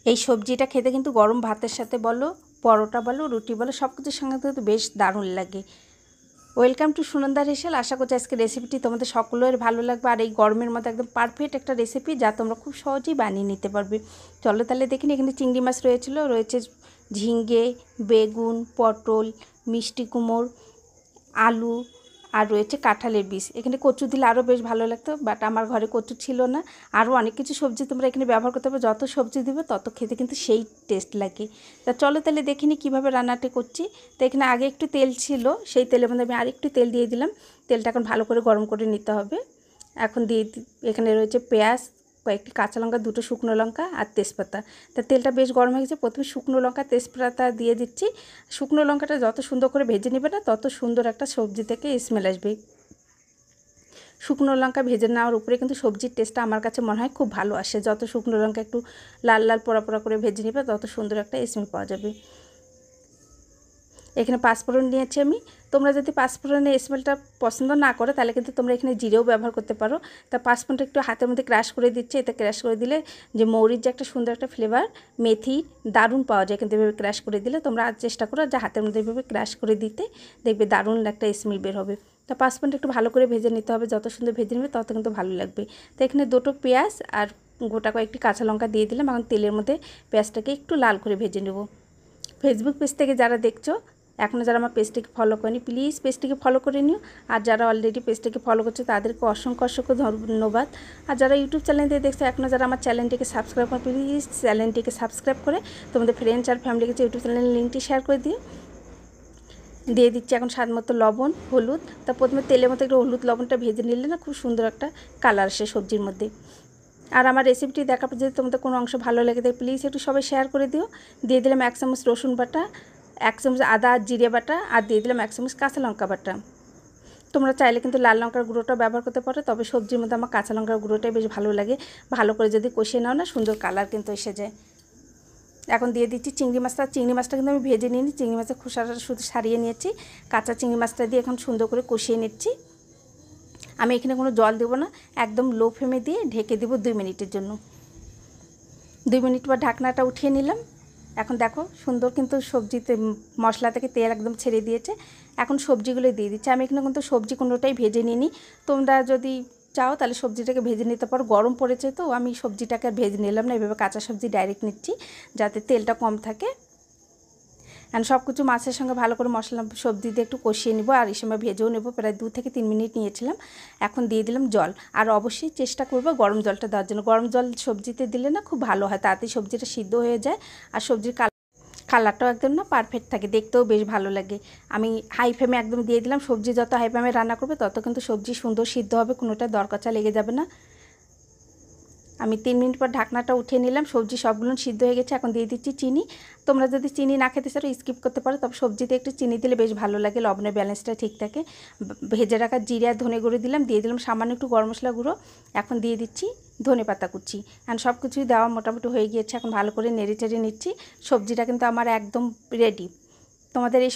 এই সবজিটা খেতে কিন্তু গরম ভাতের সাথে বলো, পরোটা বলো, রুটি বলো, সব কিছুর সঙ্গে কিন্তু বেশ দারুণ লাগে। Welcome to সুনন্দার হেসেল। আশা করছি আজকে রেসিপিটি তোমাদের সকলের ভালো লাগবে, আর এই গরমের মধ্যে একদম পারফেক্ট একটা রেসিপি যা তোমরা খুব সহজেই বানিয়ে নিতে পারবে। চলো তাহলে দেখিনি। এখানে চিংড়ি মাছ রয়েছে ঝিঙ্গে, বেগুন, পটল, মিষ্টি কুমড়ো, আলু, আর রয়েছে কাঁঠালের বীজ। এখানে কচু দিলে আরও বেশ ভালো লাগতো, বাট আমার ঘরে কচু ছিল না। আরও অনেক কিছু সবজি তোমরা এখানে ব্যবহার করতে পারবে, যত সবজি দেবে তত খেতে কিন্তু সেই টেস্ট লাগে। তা চলো তাহলে দেখিনি কীভাবে রান্নাটি করছি। তো এখানে আগে একটু তেল ছিল, সেই তেলের মধ্যে আমি আরেকটু তেল দিয়ে দিলাম। তেলটা এখন ভালো করে গরম করে নিতে হবে। এখন এখানে রয়েছে পেঁয়াজ, কয়েকটি কাঁচা লঙ্কা, দুটো শুকনো লঙ্কা আর তেজপাতা। তা তেলটা বেশ গরম হয়ে গেছে। প্রথমে শুকনো লঙ্কা তেজপাতা দিয়ে দিচ্ছি। শুকনো লঙ্কাটা যত সুন্দর করে ভেজে নেবে না, তত সুন্দর একটা সবজি থেকে স্মেল আসবে। শুকনো লঙ্কা ভেজে নেওয়ার উপরে কিন্তু সবজির টেস্টটা আমার কাছে মনে হয় খুব ভালো আসে। যত শুকনো লঙ্কা একটু লাল লাল পোড়া পোড়া করে ভেজে নেবে, তত সুন্দর একটা স্মেল পাওয়া যাবে। এখানে পাঁচফোড়ন নিয়েছি আমি। তোমরা যদি পাঁচফোড়নের স্মেলটা পছন্দ না করো তাহলে কিন্তু তোমরা এখানে জিরেও ব্যবহার করতে পারো। তা পাঁচফোড়নটা একটু হাতের মধ্যে ক্রাশ করে দিচ্ছি। এতে ক্রাশ করে দিলে যে মৌরির যে একটা সুন্দর একটা ফ্লেভার, মেথি দারুণ পাওয়া যায় কিন্তু এভাবে ক্রাশ করে দিলে। তোমরা আজ চেষ্টা করো যে হাতের মধ্যে এভাবে ক্রাশ করে দিতে, দেখবে দারুণ একটা স্মেল বের হবে। তা পাঁচফোড়নটা একটু ভালো করে ভেজে নিতে হবে, যত সুন্দর ভেজে নেবে তত কিন্তু ভালো লাগবে। তো এখানে দুটো পেঁয়াজ আর গোটা কয়েকটি কাঁচা লঙ্কা দিয়ে দিলাম। এখন তেলের মধ্যে পেঁয়াজটাকে একটু লাল করে ভেজে নেব। ফেসবুক পেজ থেকে যারা দেখছো, এখনও যারা আমার পেজটিকে ফলো করেনি, প্লিজ পেজটিকে ফলো করে নিও। আর যারা অলরেডি পেজটিকে ফলো করছে তাদেরকে অসংখ্য অসংখ্য ধন্যবাদ। আর যারা ইউটিউব চ্যানেল থেকে দেখছো, এখনও যারা আমার চ্যানেলটিকে সাবস্ক্রাইব করে, প্লিজ চ্যানেলটিকে সাবস্ক্রাইব করে তোমাদের ফ্রেন্ডস আর ফ্যামিলির কাছে ইউটিউব চ্যানেলের লিঙ্কটি শেয়ার করে দিও। দিয়ে দিচ্ছি এখন স্বাদ মতো লবণ, হলুদ। তা প্রথমে তেলের মতো একটু হলুদ লবণটা ভেজে নিলে না খুব সুন্দর একটা কালার আসে সবজির মধ্যে। আর আমার রেসিপিটি দেখার পর যদি তোমাদের কোনো অংশ ভালো লেগে থাকে, প্লিজ একটু সবাই শেয়ার করে দিও। দিয়ে দিলাম 1 চামচ রসুন বাটা, 1 চামচ আদা জিরে বাটা, আর দিয়ে দিলাম 1 চামচ কাঁচা লঙ্কা বাটা। তোমরা চাইলে কিন্তু লাল লঙ্কার গুঁড়োটা ব্যবহার করতে পারো, তবে সবজির মধ্যে আমার কাঁচা লঙ্কার গুঁড়োটাই বেশ ভালো লাগে। ভালো করে যদি কষিয়ে নাও না, সুন্দর কালার কিন্তু এসে যায়। এখন দিয়ে দিচ্ছি চিংড়ি মাছটা। চিংড়ি মাছটা কিন্তু আমি ভেজে নিইনি, চিংড়ি মাছের খোসাটা শুধু সারিয়ে নিয়েছি। কাঁচা চিংড়ি মাছটা দিয়ে এখন সুন্দর করে কষিয়ে নিচ্ছি। আমি এখানে কোনো জল দেবো না, একদম লো ফ্লেমে দিয়ে ঢেকে দেবো 2 মিনিটের জন্য। 2 মিনিট পর ঢাকনাটা উঠিয়ে নিলাম। এখন দেখো সুন্দর কিন্তু সবজিতে মশলা থেকে তেল একদম ছেড়ে দিয়েছে। এখন সবজিগুলো দিয়ে দিচ্ছি। আমি এখানে কিন্তু সবজি কোনোটাই ভেজে নিইনি। তোমরা যদি চাও তাহলে সবজিটাকে ভেজে নিতে পারো। গরম পড়েছে তো আমি সবজিটাকে আর ভেজে নিলাম না, এভাবে কাঁচা সবজি ডাইরেক্ট নিচ্ছি যাতে তেলটা কম থাকে। অ্যান্ড সব কিছু মাছের সঙ্গে ভালো করে মশলা সবজি দিয়ে একটু কষিয়ে নেবো, আর এই সময় ভেজেও নেবো। প্রায় 2 থেকে 3 মিনিট নিয়েছিলাম। এখন দিয়ে দিলাম জল, আর অবশ্যই চেষ্টা করবো গরম জলটা দেওয়ার জন্য। গরম জল সবজিতে দিলে না খুব ভালো হয়, তাড়াতাড়ি সবজিটা সিদ্ধ হয়ে যায়, আর সবজির কালারটাও একদম না পারফেক্ট থাকে, দেখতেও বেশ ভালো লাগে। আমি হাই ফ্লেমে একদম দিয়ে দিলাম। সবজি যত হাই ফ্লেমে রান্না করবে তত কিন্তু সবজি সুন্দর সিদ্ধ হবে, কোনোটা দরকাচা লেগে যাবে না। আমি 3 মিনিট পর ঢাকনাটা উঠিয়ে নিলাম। সবজি সবগুলো সিদ্ধ হয়ে গেছে। এখন দিয়ে দিচ্ছি চিনি। তোমরা যদি চিনি না খেতে চাও স্কিপ করতে পারো, তবে সবজিতে একটু চিনি দিলে বেশ ভালো লাগে, লবণের ব্যালেন্সটা ঠিক থাকে। ভেজে রাখা জিরে আর ধনে গুঁড়ো দিলাম, দিয়ে দিলাম সামান্য একটু গরম মশলা গুঁড়ো। এখন দিয়ে দিচ্ছি ধনে পাতা কুচি। অ্যান্ড সব কিছুই দেওয়া মোটামুটি হয়ে গিয়েছে। এখন ভালো করে নেড়ে চেড়ে নিচ্ছি। সবজিটা কিন্তু আমার একদম রেডি। তোমাদের এই